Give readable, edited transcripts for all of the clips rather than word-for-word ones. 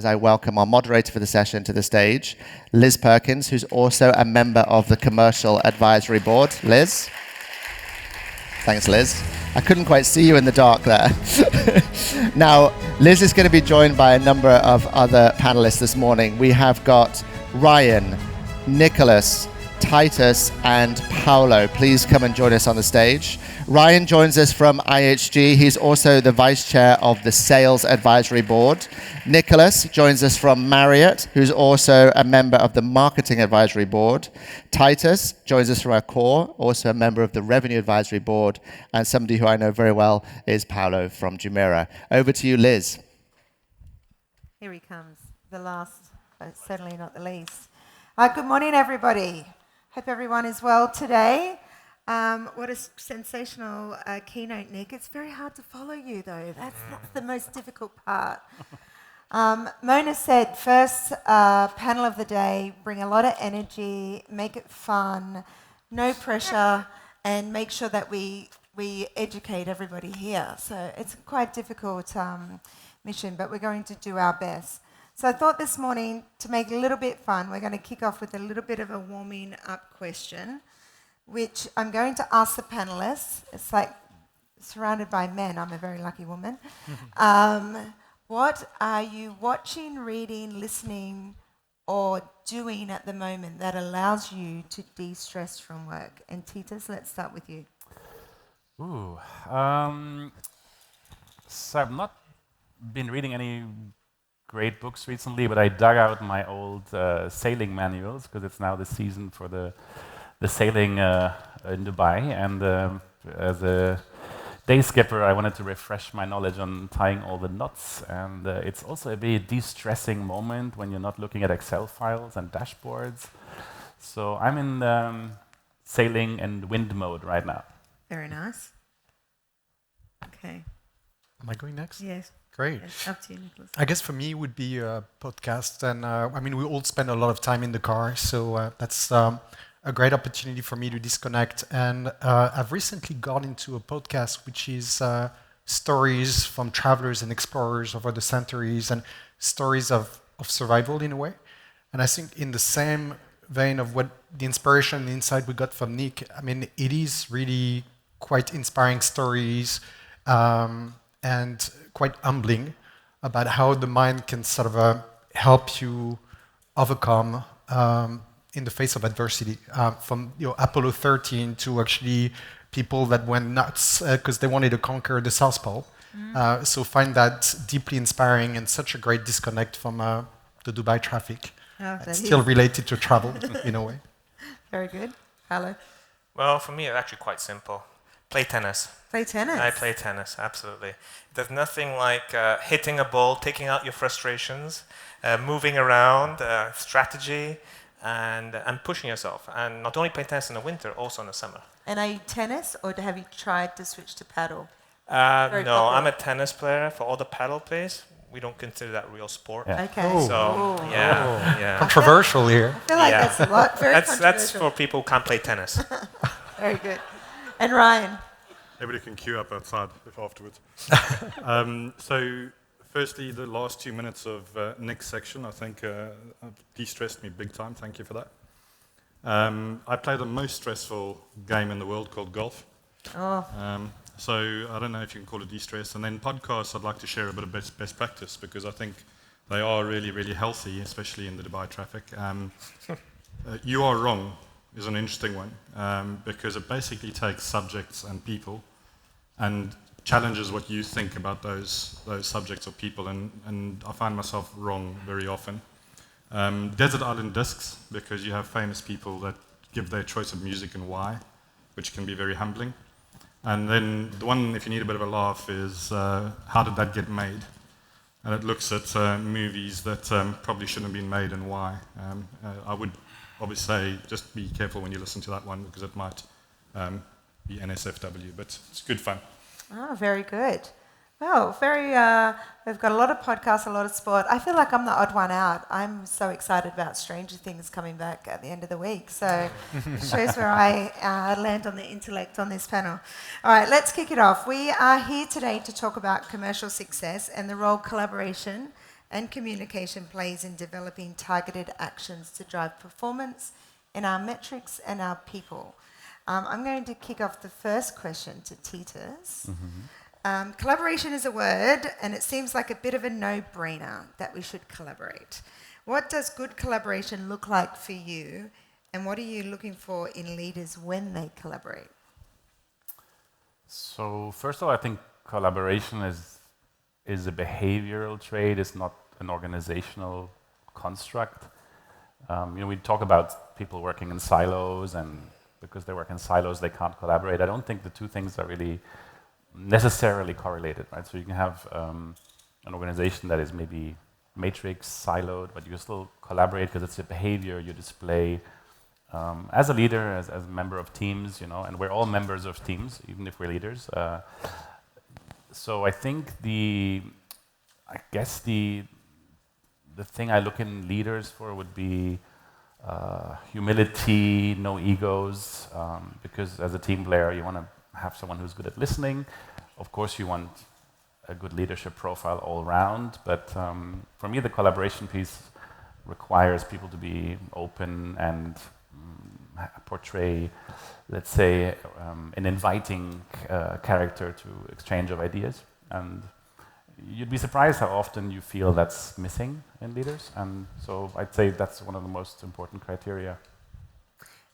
as I welcome our moderator for the session to the stage, Liz Perkins, who's also a member of the Commercial Advisory Board. Liz? Thanks, Liz. I couldn't quite see you in the dark there. Now, Liz is going to be joined by a number of other panelists this morning. We have got Ryan, Nicolas, Titus, and Paolo. Please come and join us on the stage. Ryan joins us from IHG. He's also the vice chair of the Sales Advisory Board. Nicolas joins us from Marriott, who's also a member of the Marketing Advisory Board. Titus joins us from Accor, also a member of the Revenue Advisory Board. And somebody who I know very well is Paolo from Jumeirah. Over to you, Liz. Here he comes, the last, but certainly not the least. Good morning, everybody. Hope everyone is well today. What a sensational keynote, Nick. It's very hard to follow you, though. That's the most difficult part. Mona said, first panel of the day, bring a lot of energy, make it fun, no pressure, and make sure that we educate everybody here. So it's a quite difficult mission, but we're going to do our best. So I thought this morning, to make it a little bit fun, we're going to kick off with a little bit of a warming up question, which I'm going to ask the panelists. It's like surrounded by men. I'm a very lucky woman. What are you watching, reading, listening, or doing at the moment that allows you to de-stress from work? And Titus, let's start with you. So I've not been reading any great books recently, but I dug out my old sailing manuals because it's now the season for the sailing in Dubai. And as a day skipper, I wanted to refresh my knowledge on tying all the knots. And it's also a very de-stressing moment when you're not looking at Excel files and dashboards. So I'm in sailing and wind mode right now. Very nice. Okay. Am I going next? Yes. Great. Yes, up to you, Nicolas. I guess for me it would be a podcast. And I mean, we all spend a lot of time in the car, so that's a great opportunity for me to disconnect. And I've recently got into a podcast which is stories from travelers and explorers over the centuries and stories of survival in a way. And I think in the same vein of what the inspiration and insight we got from Nick, I mean, it is really quite inspiring stories and quite humbling about how the mind can sort of help you overcome in the face of adversity. From Apollo 13 to actually people that went nuts because they wanted to conquer the South Pole. So find that deeply inspiring and such a great disconnect from the Dubai traffic. It's still related to travel in a way. Very good. Hello. Well, for me, it's actually quite simple. Play tennis. Play tennis? I play tennis, absolutely. There's nothing like hitting a ball, taking out your frustrations, moving around, strategy, and pushing yourself. And not only play tennis in the winter, also in the summer. And are you tennis, or have you tried to switch to paddle? No, I'm a tennis player. For all the paddle players, we don't consider that real sport. Yeah. Okay. So, yeah. Controversial here. I feel like that's a lot. Very That's for people who can't play tennis. Very good. And Ryan? Everybody can queue up outside if afterwards. So, firstly, the last 2 minutes of Nick's section, I think, de-stressed me big time. Thank you for that. I play the most stressful game in the world called golf. So I don't know if you can call it de-stress. And then podcasts, I'd like to share a bit of best practice because I think they are really, really healthy, especially in the Dubai traffic. You Are Wrong is an interesting one because it basically takes subjects and people and challenges what you think about those subjects or people, and I find myself wrong very often. Desert Island Discs, because you have famous people that give their choice of music and why, which can be very humbling. And then the one, if you need a bit of a laugh, is How Did That Get Made? And it looks at movies that probably shouldn't have been made and why. I would obviously say just be careful when you listen to that one because it might be NSFW, but it's good fun. Oh, very good. Well, we've got a lot of podcasts, a lot of sport. I feel like I'm the odd one out. I'm so excited about Stranger Things coming back at the end of the week. So it shows where I land on the intellect on this panel. All right, let's kick it off. We are here today to talk about commercial success and the role collaboration and communication plays in developing targeted actions to drive performance in our metrics and our people. I'm going to kick off the first question to Titus. Collaboration is a word, and it seems like a bit of a no-brainer that we should collaborate. What does good collaboration look like for you, and what are you looking for in leaders when they collaborate? So first of all, I think collaboration is a behavioral trait. It's not an organizational construct. We talk about people working in silos, and because they work in silos, they can't collaborate. I don't think the two things are really necessarily correlated, right? So you can have an organization that is maybe matrix, siloed, but you still collaborate because it's a behavior you display as a leader, as a member of teams, and we're all members of teams, even if we're leaders. So I think the thing I look in leaders for would be humility, no egos, because as a team player, you want to have someone who's good at listening. Of course, you want a good leadership profile all around, but for me, the collaboration piece requires people to be open and portray, let's say, an inviting character to exchange of ideas. And you'd be surprised how often you feel that's missing in leaders. And so I'd say that's one of the most important criteria.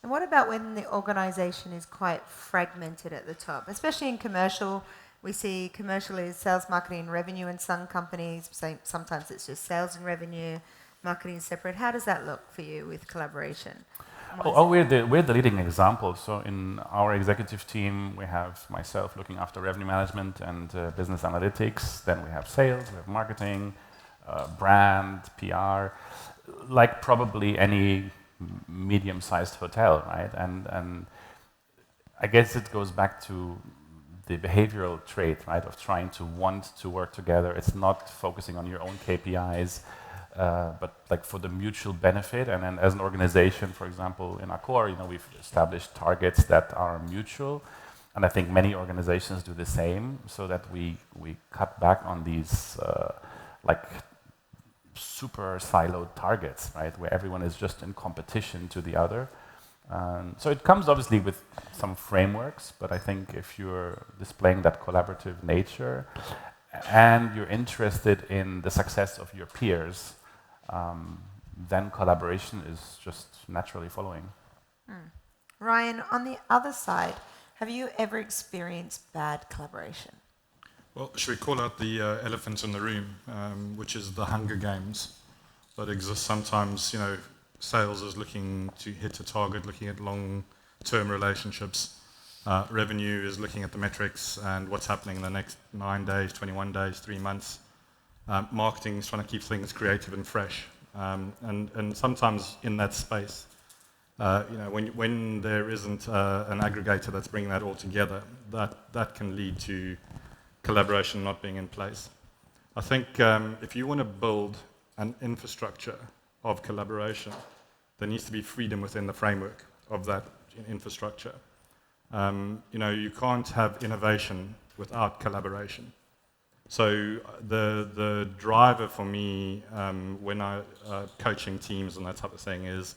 And what about when the organisation is quite fragmented at the top, especially in commercial? We see commercial is sales, marketing, and revenue in some companies. Sometimes it's just sales and revenue, marketing is separate. How does that look for you with collaboration? We're the leading example. So in our executive team, we have myself looking after revenue management and business analytics. Then we have sales, we have marketing, brand, PR, like probably any medium-sized hotel, right? And I guess it goes back to the behavioral trait, right, of trying to want to work together. It's not focusing on your own KPIs, but like for the mutual benefit. And then as an organization, for example, in Accor, we've established targets that are mutual. And I think many organizations do the same, so that we cut back on these like super siloed targets, right, where everyone is just in competition to the other. So it comes obviously with some frameworks, but I think if you're displaying that collaborative nature and you're interested in the success of your peers, then collaboration is just naturally following. Ryan, on the other side, have you ever experienced bad collaboration? Well, should we call out the elephant in the room, which is the Hunger Games that exists sometimes? Sales is looking to hit a target, looking at long-term relationships. Revenue is looking at the metrics and what's happening in the next 9 days, 21 days, 3 months. Marketing is trying to keep things creative and fresh. And sometimes in that space, when there isn't an aggregator that's bringing that all together, that can lead to collaboration not being in place. I think if you want to build an infrastructure of collaboration, there needs to be freedom within the framework of that infrastructure. You can't have innovation without collaboration. So the driver for me when I coaching teams and that type of thing is,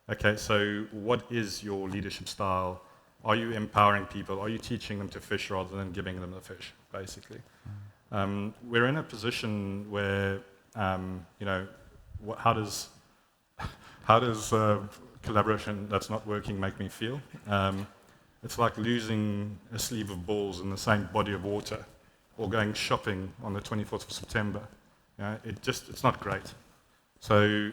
okay, so what is your leadership style? Are you empowering people? Are you teaching them to fish rather than giving them the fish, basically? We're in a position where, how does collaboration that's not working make me feel? It's like losing a sleeve of balls in the same body of water, or going shopping on the 24th of September. It's not great. So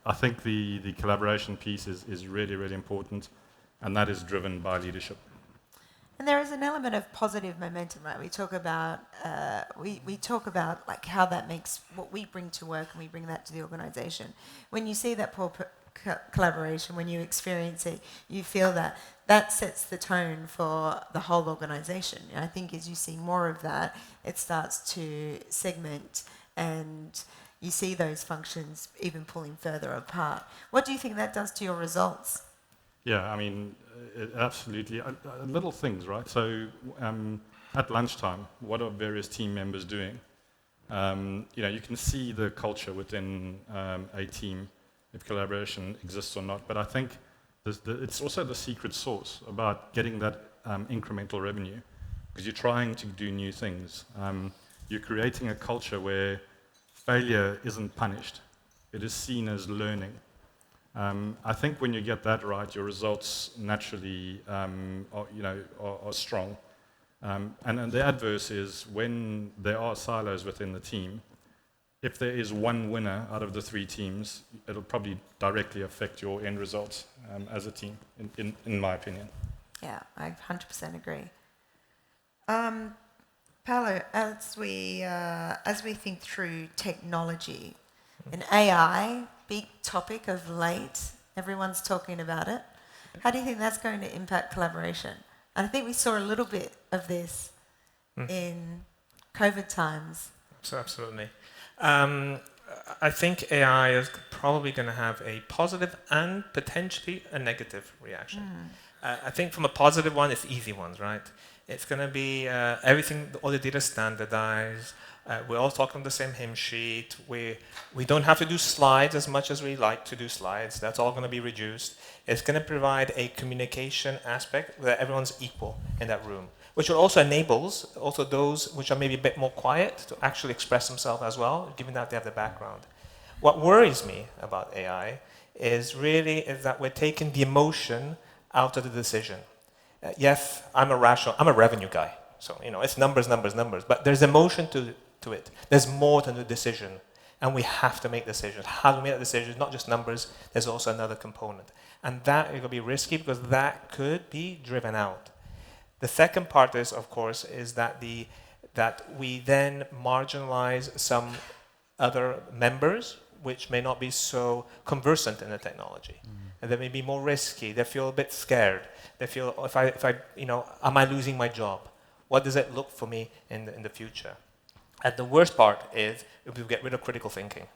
I think the collaboration piece is really, really important, and that is driven by leadership. And there is an element of positive momentum, right? We talk about like how that makes what we bring to work, and we bring that to the organisation. When you see that poor collaboration, when you experience it, you feel that sets the tone for the whole organisation. I think as you see more of that, it starts to segment, and you see those functions even pulling further apart. What do you think that does to your results? Yeah, I mean, absolutely. Little things, right? So at lunchtime, what are various team members doing? You can see the culture within a team, if collaboration exists or not. But I think it's also the secret sauce about getting that incremental revenue, because you're trying to do new things. You're creating a culture where failure isn't punished. It is seen as learning. I think when you get that right, your results naturally are strong. And the adverse is when there are silos within the team, if there is one winner out of the 3 teams, it'll probably directly affect your end results as a team, in my opinion. Yeah, I 100% agree. Paolo, as we think through technology, and AI, big topic of late, everyone's talking about it. How do you think that's going to impact collaboration? And I think we saw a little bit of this in COVID times. So absolutely. I think AI is probably going to have a positive and potentially a negative reaction. I think from a positive one, it's easy ones, right? It's going to be everything, all the data standardized. We're all talking the same hymn sheet. We don't have to do slides as much as we like to do slides. That's all going to be reduced. It's going to provide a communication aspect where everyone's equal in that room, which also enables also those which are maybe a bit more quiet to actually express themselves as well, given that they have the background. What worries me about AI is that we're taking the emotion out of the decision. Yes, I'm a revenue guy. So, it's numbers, but there's emotion to it. There's more than the decision. And we have to make decisions. How do we make that decision? Not just numbers, there's also another component. And that is going to be risky because that could be driven out. The second part is, of course, is that we then marginalize some other members which may not be so conversant in the technology. And they may be more risky. They feel a bit scared. They feel, if I am I losing my job? What does it look for me in the future? And the worst part is if we get rid of critical thinking.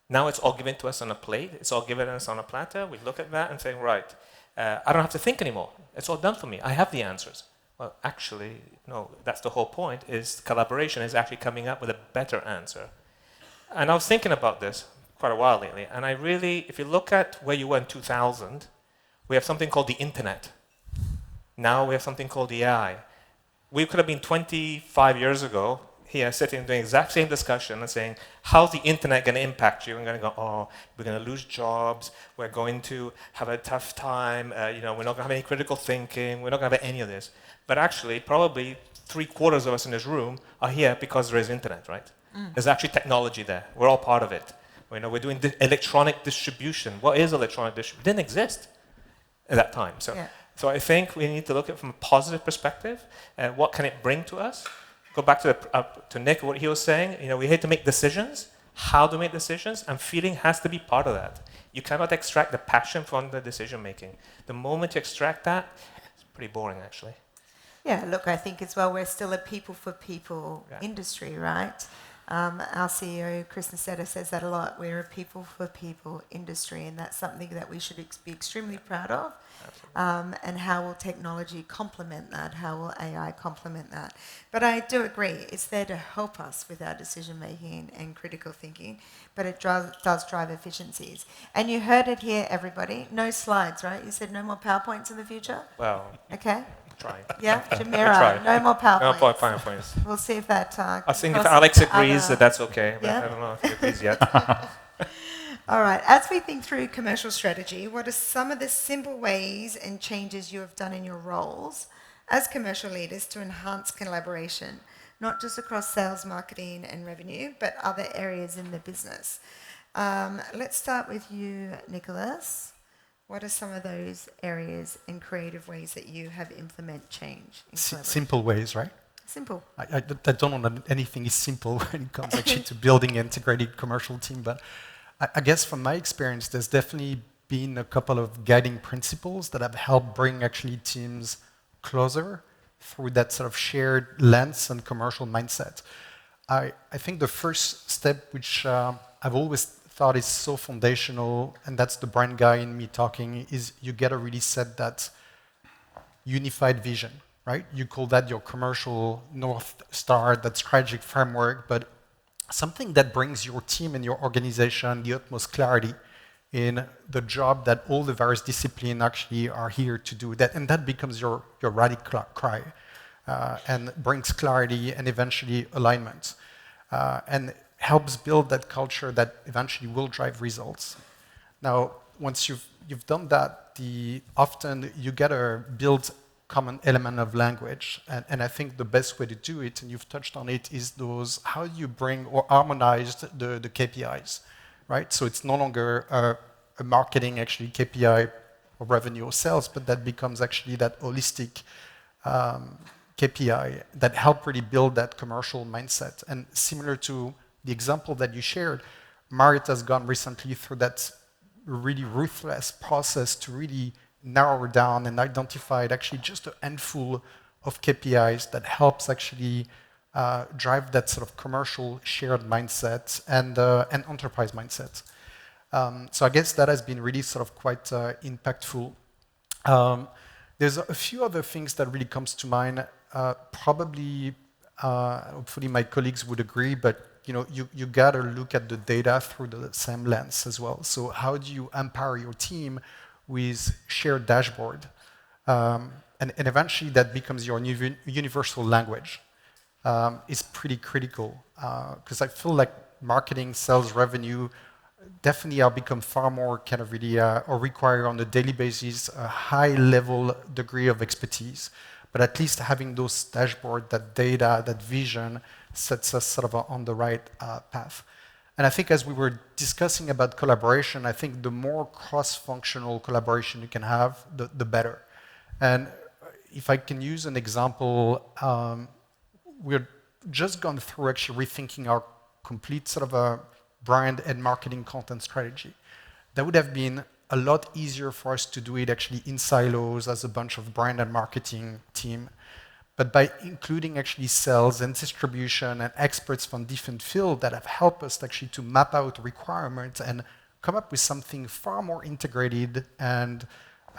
Now it's all given to us on a plate. It's all given to us on a platter. We look at that and say, right, I don't have to think anymore. It's all done for me. I have the answers. Well, actually, no, that's the whole point, is collaboration is actually coming up with a better answer. And I was thinking about this quite a while lately, and if you look at where you were in 2000, we have something called the internet. Now we have something called the AI. We could have been 25 years ago here sitting and doing the exact same discussion and saying, how's the internet going to impact you? And going to go, oh, we're going to lose jobs, we're going to have a tough time, we're not going to have any critical thinking, we're not going to have any of this. But actually, probably 3/4 of us in this room are here because there is internet, right? There's actually technology there. We're all part of it. We're doing electronic distribution. What is electronic distribution? It didn't exist at that time. So I think we need to look at it from a positive perspective. What can it bring to us? Go back to Nick, what he was saying. We had to make decisions. How to make decisions, and feeling has to be part of that. You cannot extract the passion from the decision making. The moment you extract that, it's pretty boring, actually. Yeah, look, I think as well we're still a people-for-people industry, right? Our CEO, Chris Niceta, says that a lot. We're a people-for-people industry, and that's something that we should be extremely proud of. And how will technology complement that? How will AI complement that? But I do agree, it's there to help us with our decision-making and critical thinking, but it does drive efficiencies. And you heard it here, everybody. No slides, right? You said no more PowerPoints in the future? Well, okay. Trying. Yeah, Jamira, no more PowerPoints. No PowerPoints. We'll see if that... I think if Alex agrees that that's okay, but yeah? I don't know if he agrees yet. All right, as we think through commercial strategy, what are some of the simple ways and changes you have done in your roles as commercial leaders to enhance collaboration, not just across sales, marketing, and revenue, but other areas in the business? Let's start with you, Nicolas. What are some of those areas and creative ways that you have implemented change in collaboration? Simple ways, right? Simple. I don't know that anything is simple when it comes actually to building an integrated commercial team, but I guess from my experience, there's definitely been a couple of guiding principles that have helped bring actually teams closer through that sort of shared lens and commercial mindset. I think the first step, which I've always thought is so foundational, and that's the brand guy in me talking, is you got to really set that unified vision, right? You call that your commercial North Star, that strategic framework, but something that brings your team and your organization the utmost clarity in the job that all the various disciplines actually are here to do. And that becomes your rally cry and brings clarity and eventually alignment and helps build that culture that eventually will drive results. Now, once you've done that, often you gotta build common element of language, and I think the best way to do it, and you've touched on it, is how do you bring or harmonize the KPIs, right? So it's no longer a marketing actually KPI or revenue or sales, but that becomes actually that holistic KPI that help really build that commercial mindset. And similar to the example that you shared, Marriott has gone recently through that really ruthless process to really narrow down and identify actually just a handful of KPIs that helps actually drive that sort of commercial shared mindset and enterprise mindset. So I guess that has been really sort of quite impactful. There's a few other things that really comes to mind. Probably, hopefully my colleagues would agree, but you gotta look at the data through the same lens as well. So how do you empower your team with shared dashboard? And eventually that becomes your new universal language. Is pretty critical because I feel like marketing, sales, revenue definitely are become far more kind of really or require on a daily basis a high level degree of expertise. But at least having those dashboard, that data, that vision sets us sort of on the right path. And I think as we were discussing about collaboration, I think the more cross-functional collaboration you can have, the better. And if I can use an example, we're just gone through actually rethinking our complete sort of a brand and marketing content strategy. That would have been a lot easier for us to do it actually in silos as a bunch of brand and marketing team. But by including actually sales and distribution and experts from different fields that have helped us actually to map out requirements and come up with something far more integrated and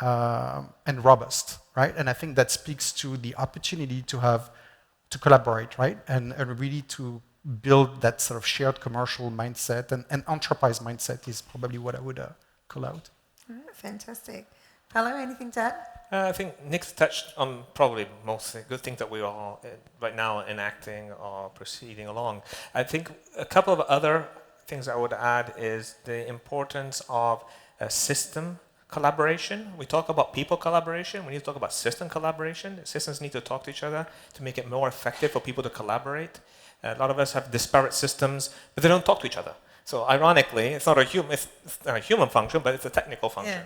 robust, right? And I think that speaks to the opportunity to collaborate, right? And really to build that sort of shared commercial mindset and enterprise mindset is probably what I would call out. All right, fantastic. Paolo, anything to add? I think Nick's touched on probably most good things that we are all right now enacting or proceeding along. I think a couple of other things I would add is the importance of system collaboration. We talk about people collaboration. We need to talk about system collaboration. Systems need to talk to each other to make it more effective for people to collaborate. A lot of us have disparate systems, but they don't talk to each other. So ironically, it's not a human function, but it's a technical function.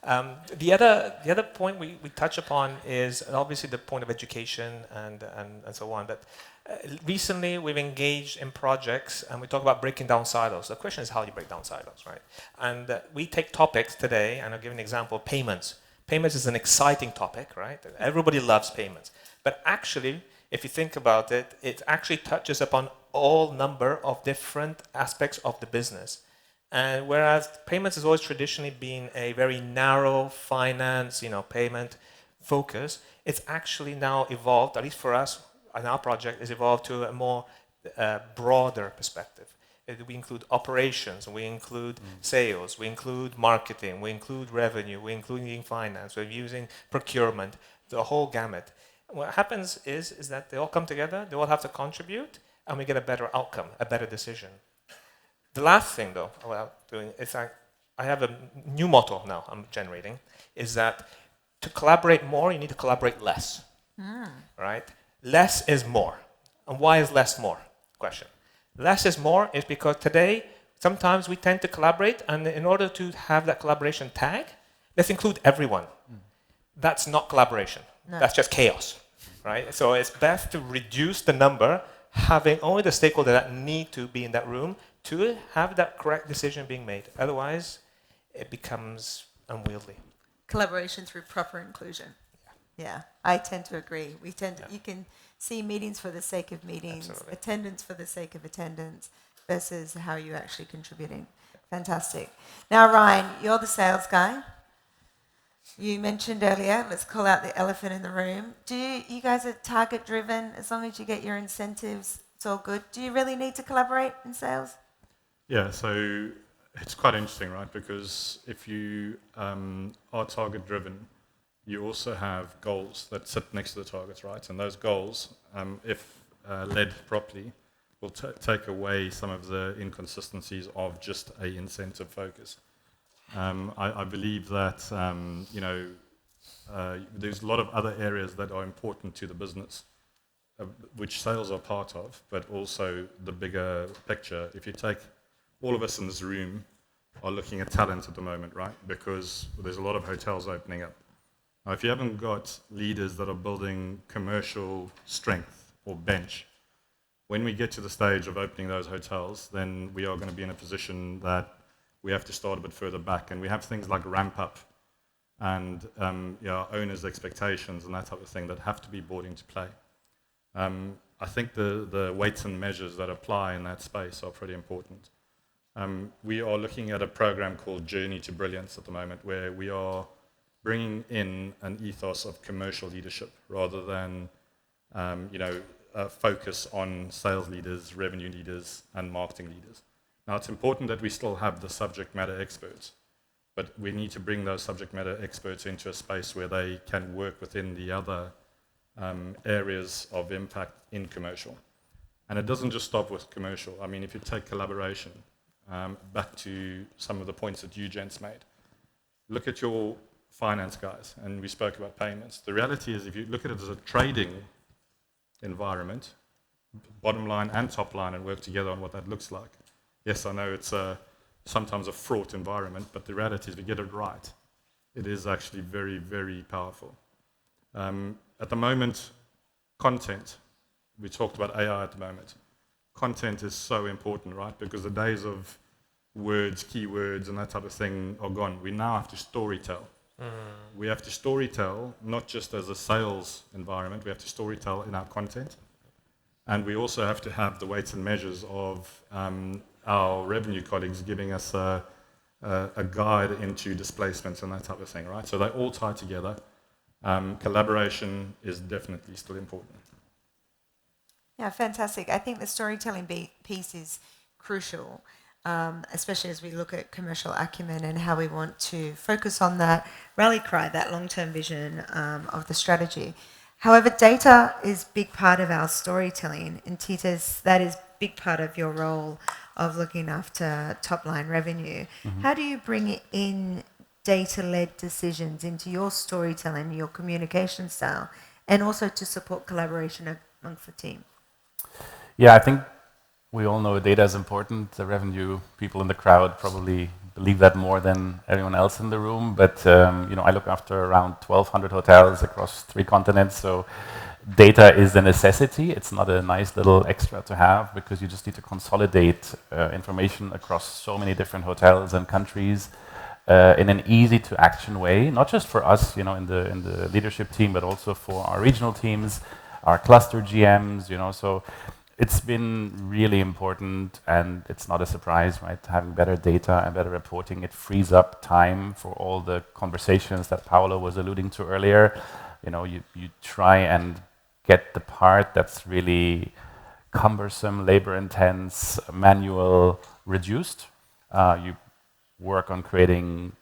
Yeah. The other point we touch upon is obviously the point of education and so on. But recently we've engaged in projects and we talk about breaking down silos. The question is how you break down silos, right? And we take topics today, and I'll give an example: payments. Payments is an exciting topic, right? Everybody loves payments, but actually, if you think about it, it actually touches upon all number of different aspects of the business. And whereas payments has always traditionally been a very narrow finance, payment focus, it's actually now evolved, at least for us, in our project, is evolved to a more broader perspective. We include operations, we include sales, we include marketing, we include revenue, we include finance, we're using procurement, the whole gamut. What happens is that they all come together, they all have to contribute, and we get a better outcome, a better decision. The last thing, though, is I have a new motto now I'm generating, is that to collaborate more, you need to collaborate less, right? Less is more. And why is less more? Question. Less is more is because today, sometimes we tend to collaborate, and in order to have that collaboration tag, let's include everyone. That's not collaboration. No. That's just chaos, right? So it's best to reduce the number, having only the stakeholders that need to be in that room to have that correct decision being made. Otherwise, it becomes unwieldy. Collaboration through proper inclusion. Yeah, I tend to agree. You can see meetings for the sake of meetings, absolutely. Attendance for the sake of attendance, versus how you're actually contributing. Fantastic. Now, Ryan, you're the sales guy. You mentioned earlier, let's call out the elephant in the room. You guys are target driven? As long as you get your incentives it's all good. Do you really need to collaborate in sales? Yeah, so it's quite interesting, right? Because if you are target driven, you also have goals that sit next to the targets, right? And those goals, if led properly, will take away some of the inconsistencies of just a incentive focus. I believe that there's a lot of other areas that are important to the business, which sales are part of, but also the bigger picture. If you take all of us in this room are looking at talent at the moment, right? Because there's a lot of hotels opening up. Now, if you haven't got leaders that are building commercial strength or bench, when we get to the stage of opening those hotels, then we are going to be in a position that we have to start a bit further back. And we have things like ramp up and owners' expectations and that type of thing that have to be brought into play. I think the weights and measures that apply in that space are pretty important. We are looking at a program called Journey to Brilliance at the moment, where we are bringing in an ethos of commercial leadership rather than, a focus on sales leaders, revenue leaders, and marketing leaders. Now, it's important that we still have the subject matter experts, but we need to bring those subject matter experts into a space where they can work within the other areas of impact in commercial. And it doesn't just stop with commercial. I mean, if you take collaboration, back to some of the points that you gents made, look at your finance guys, and we spoke about payments. The reality is, if you look at it as a trading environment, bottom line and top line, and work together on what that looks like. Yes, I know it's sometimes a fraught environment, but the reality is, if we get it right, it is actually very, very powerful. At the moment, content, we talked about AI at the moment. Content is so important, right? Because the days of words, keywords, and that type of thing are gone. We now have to storytell. We have to storytell, not just as a sales environment, we have to storytell in our content. And we also have to have the weights and measures of our revenue colleagues giving us a guide into displacements and that type of thing, right? So they all tie together. Collaboration is definitely still important. Yeah, fantastic. I think the storytelling piece is crucial, especially as we look at commercial acumen and how we want to focus on that rally cry, that long-term vision of the strategy. However, data is a big part of our storytelling, and Titus, that is a big part of your role of looking after top-line revenue. Mm-hmm. How do you bring in data-led decisions into your storytelling, your communication style, and also to support collaboration amongst the team? Yeah, I think we all know data is important. The revenue people in the crowd probably believe that more than everyone else in the room. But I look after around 1,200 hotels across 3 continents. So data is a necessity. It's not a nice little extra to have, because you just need to consolidate information across so many different hotels and countries in an easy to action way. Not just for us, in the leadership team, but also for our regional teams, our cluster GMs. So it's been really important, and it's not a surprise, right? Having better data and better reporting, it frees up time for all the conversations that Paolo was alluding to earlier. You try and get the part that's really cumbersome, labor-intense, manual, reduced. You work on creating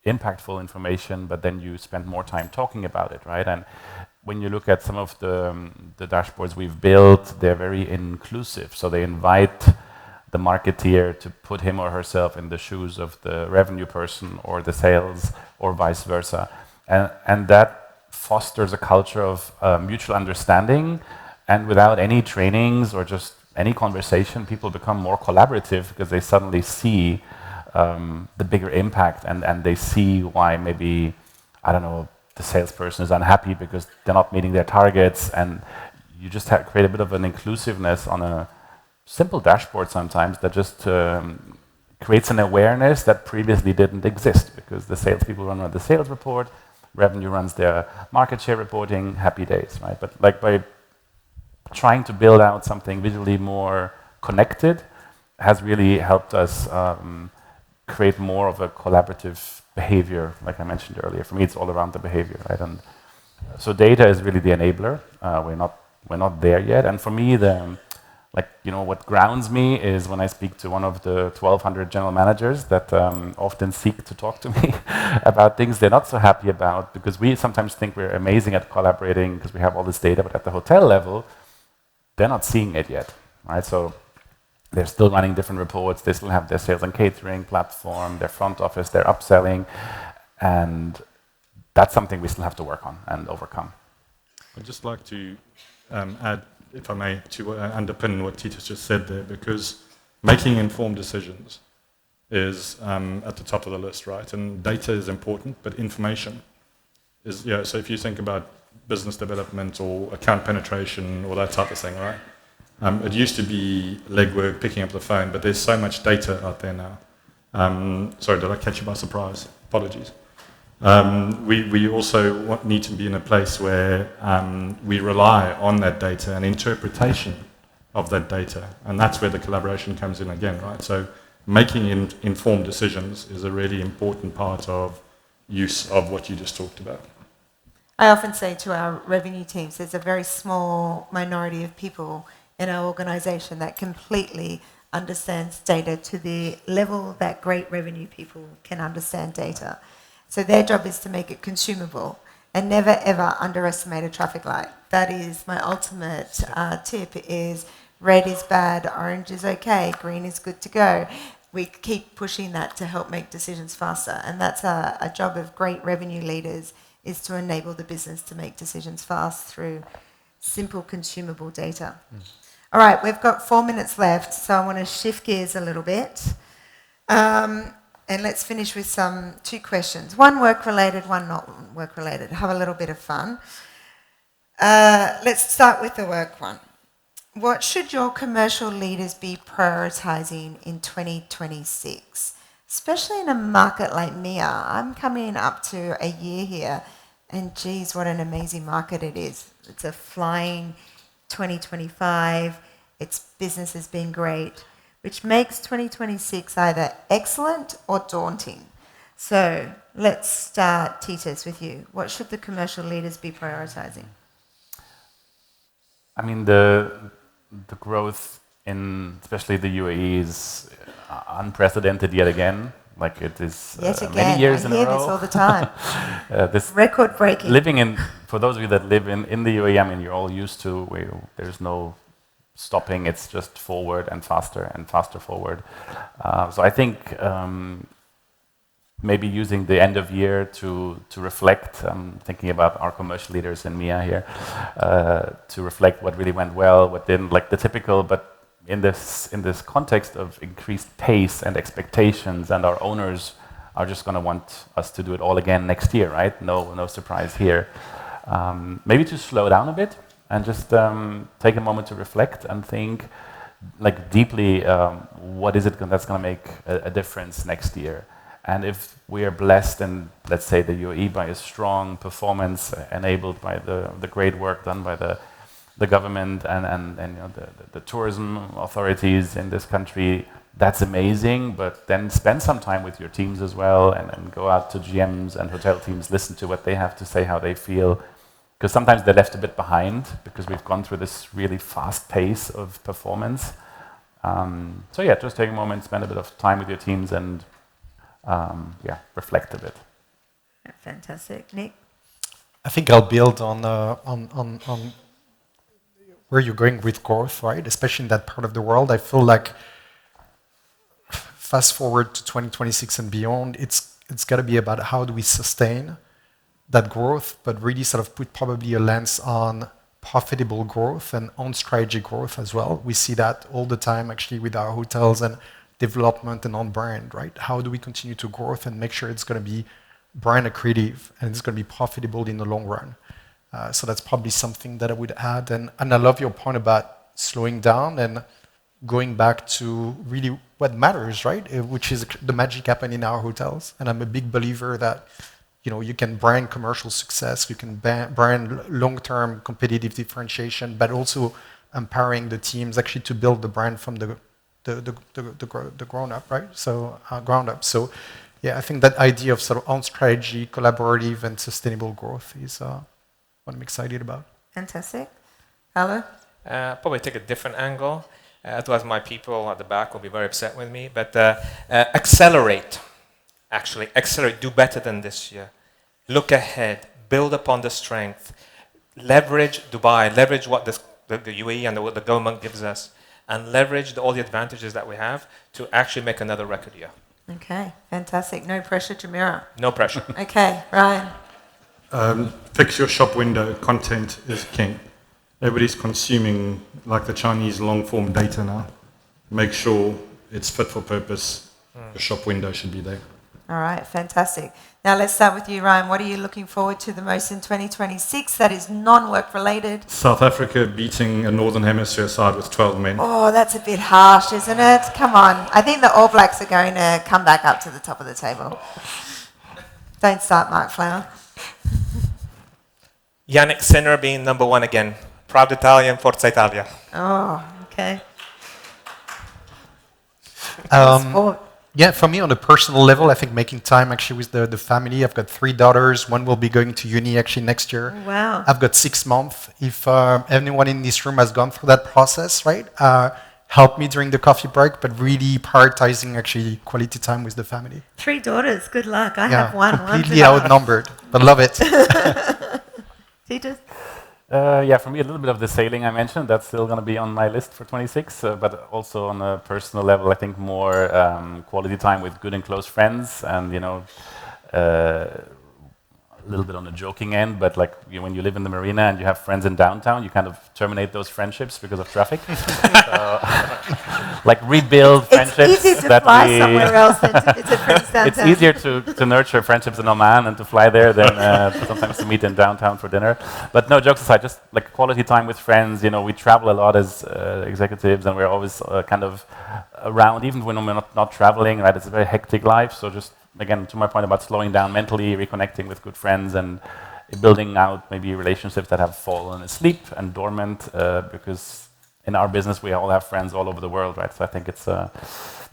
impactful information, but then you spend more time talking about it, right? And when you look at some of the dashboards we've built, they're very inclusive. So they invite the marketeer to put him or herself in the shoes of the revenue person or the sales, or vice versa. And that fosters a culture of mutual understanding. And without any trainings or just any conversation, people become more collaborative, because they suddenly see the bigger impact, and they see why maybe, the salesperson is unhappy because they're not meeting their targets, and you just create a bit of an inclusiveness on a simple dashboard sometimes that just creates an awareness that previously didn't exist, because the salespeople run the sales report, revenue runs their market share reporting, happy days, right? But by trying to build out something visually more connected has really helped us create more of a collaborative behavior, like I mentioned earlier. For me, it's all around the behavior, right? And so data is really the enabler. We're not there yet. And for me, the Like, what grounds me is when I speak to one of the 1,200 general managers that often seek to talk to me about things they're not so happy about, because we sometimes think we're amazing at collaborating because we have all this data, but at the hotel level, they're not seeing it yet, right? So they're still running different reports, they still have their sales and catering platform, their front office, their upselling, and that's something we still have to work on and overcome. I'd just like to add, if I may, to underpin what Titus just said there, because making informed decisions is at the top of the list, right? And data is important, but information is, so if you think about business development or account penetration or that type of thing, right? It used to be legwork, picking up the phone, but there's so much data out there now. Sorry, did I catch you by surprise? Apologies. We also need to be in a place where we rely on that data and interpretation of that data, and that's where the collaboration comes in again, right? So making informed decisions is a really important part of use of what you just talked about. I often say to our revenue teams, there's a very small minority of people in our organization that completely understands data to the level that great revenue people can understand data. So their job is to make it consumable and never ever underestimate a traffic light. That is my ultimate tip is red is bad, orange is okay, green is good to go. We keep pushing that to help make decisions faster. And that's a job of great revenue leaders, is to enable the business to make decisions fast through simple consumable data. All right, we've got 4 minutes left, so I want to shift gears a little bit. And let's finish with 2 questions. One work-related, one not work-related. Have a little bit of fun. Let's start with the work one. What should your commercial leaders be prioritizing in 2026? Especially in a market like MIA. I'm coming up to a year here, and geez, what an amazing market it is. It's a flying 2025. Its business has been great, which makes 2026 either excellent or daunting. So let's start, Titus, with you. What should the commercial leaders be prioritizing? I mean, the growth in especially the UAE is unprecedented yet again. Like it is many years in a row. I hear this all the time. This record-breaking. For those of you that live in the UAE, I mean, you're all used to there's no stopping. It's just forward and faster forward. So I think maybe using the end of year to reflect, thinking about our commercial leaders in MIA here, to reflect what really went well, what didn't, like the typical, but in this context of increased pace and expectations, and our owners are just going to want us to do it all again next year, right? No surprise here. Maybe to slow down a bit and just take a moment to reflect and think like deeply, what is it that's going to make a difference next year? And if we are blessed in, let's say, the UAE by a strong performance enabled by the great work done by the government and the tourism authorities in this country, that's amazing, but then spend some time with your teams as well and go out to GMs and hotel teams, listen to what they have to say, how they feel, because sometimes they're left a bit behind because we've gone through this really fast pace of performance. So yeah, just take a moment, spend a bit of time with your teams and reflect a bit. Fantastic. Nick? I think I'll build on where you're going with growth, right? Especially in that part of the world. I feel like fast forward to 2026 and beyond, it's got to be about how do we sustain that growth, but really sort of put probably a lens on profitable growth and on strategy growth as well. We see that all the time actually with our hotels and development and on brand, right? How do we continue to grow and make sure it's going to be brand accretive and it's going to be profitable in the long run? So that's probably something that I would add. And I love your point about slowing down and going back to really what matters, right? Which is the magic happening in our hotels. And I'm a big believer that you can brand commercial success, you can brand long-term competitive differentiation, but also empowering the teams actually to build the brand from the ground up, right? So ground up. So yeah, I think that idea of sort of on strategy, collaborative, and sustainable growth is what I'm excited about. Fantastic. Hello? Probably take a different angle. Otherwise, my people at the back will be very upset with me. But accelerate, actually. Accelerate. Do better than this year. Look ahead. Build upon the strength. Leverage Dubai. Leverage what the UAE and what the government gives us. And leverage all the advantages that we have to actually make another record year. Okay, fantastic. No pressure, Jamira. No pressure. Okay, Ryan. Fix your shop window. Content is king. Everybody's consuming like the Chinese long-form data now. Make sure it's fit for purpose. The shop window should be there. All right, fantastic. Now let's start with you, Ryan. What are you looking forward to the most in 2026 that is non-work related? South Africa beating a Northern Hemisphere side with 12 men. Oh, that's a bit harsh, isn't it? Come on. I think the All Blacks are going to come back up to the top of the table. Don't start, Mark Flower. Yannick Sinner being number one again. Proud Italian, Forza Italia. Oh, okay. Um, Yeah, for me, on a personal level, I think making time actually with the family. I've got 3 daughters. One will be going to uni actually next year. Oh, wow. I've got 6 months. If anyone in this room has gone through that process, right, help me during the coffee break, but really prioritizing actually quality time with the family. 3 daughters. Good luck. I Yeah, have one. completely outnumbered, but love it. Titus? Yeah, for me, a little bit of the sailing I mentioned, that's still going to be on my list for 26, but also on a personal level, I think more quality time with good and close friends, and, you know, a little bit on the joking end, but like when you live in the marina and you have friends in downtown, you kind of terminate those friendships because of traffic. So, like rebuild friendships. It's easy to fly somewhere else than to visit friends downtown. It's easier to nurture friendships in Oman and to fly there than sometimes to meet in downtown for dinner. But no, jokes aside, just like quality time with friends. You know, we travel a lot as executives, and we're always kind of around, even when we're not traveling. Right, it's a very hectic life. So just again, to my point about slowing down mentally, reconnecting with good friends, and building out maybe relationships that have fallen asleep and dormant, because in our business we all have friends all over the world, right? So I think it's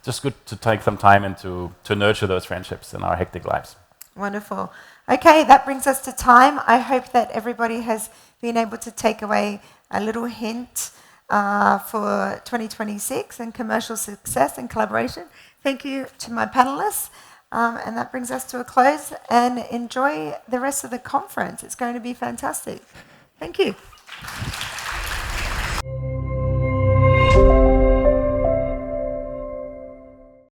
just good to take some time and to nurture those friendships in our hectic lives. Wonderful. Okay, that brings us to time. I hope that everybody has been able to take away a little hint for 2026 and commercial success and collaboration. Thank you to my panelists. And that brings us to a close, and enjoy the rest of the conference. It's going to be fantastic. Thank you.